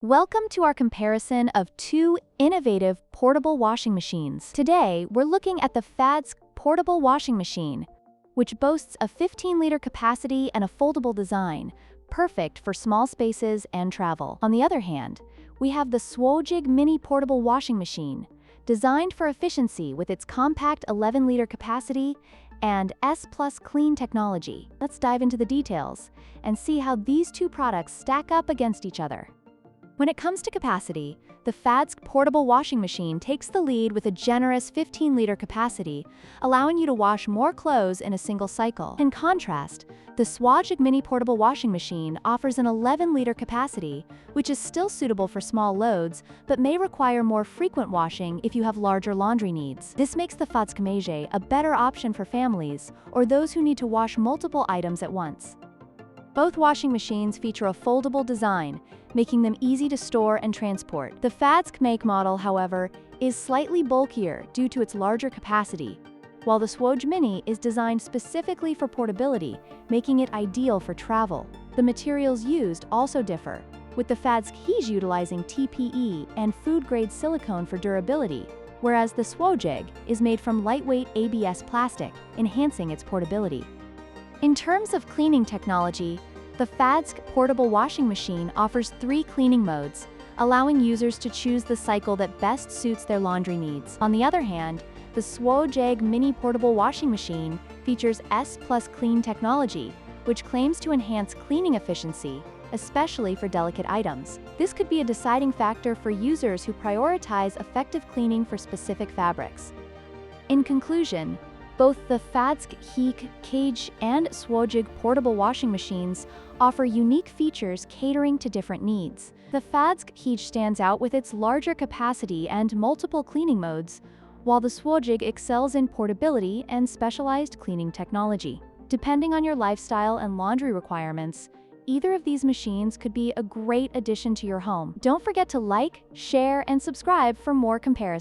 Welcome to our comparison of two innovative portable washing machines. Today, we're looking at the FADS portable washing machine, which boasts a 15-liter capacity and a foldable design, perfect for small spaces and travel. On the other hand, we have the Swojig mini portable washing machine, designed for efficiency with its compact 11-liter capacity and S+ clean technology. Let's dive into the details and see how these two products stack up against each other. When it comes to capacity, the FADS portable washing machine takes the lead with a generous 15-liter capacity, allowing you to wash more clothes in a single cycle. In contrast, the Swojig mini portable washing machine offers an 11-liter capacity, which is still suitable for small loads, but may require more frequent washing if you have larger laundry needs. This makes the FADS a better option for families or those who need to wash multiple items at once. Both washing machines feature a foldable design, making them easy to store and transport. The FADS make model, however, is slightly bulkier due to its larger capacity, while the Swoj Mini is designed specifically for portability, making it ideal for travel. The materials used also differ, with the FADS utilizing TPE and food-grade silicone for durability, whereas the Swojig is made from lightweight ABS plastic, enhancing its portability. In terms of cleaning technology, the FADS portable washing machine offers 3 cleaning modes, allowing users to choose the cycle that best suits their laundry needs. On the other hand, the Swojig mini portable washing machine features S+ clean technology, which claims to enhance cleaning efficiency, especially for delicate items. This could be a deciding factor for users who prioritize effective cleaning for specific fabrics. In conclusion, both the FADS Cage and Swojig portable washing machines offer unique features catering to different needs. The FADS Cage stands out with its larger capacity and multiple cleaning modes, while the Swojig excels in portability and specialized cleaning technology. Depending on your lifestyle and laundry requirements, either of these machines could be a great addition to your home. Don't forget to like, share, and subscribe for more comparisons.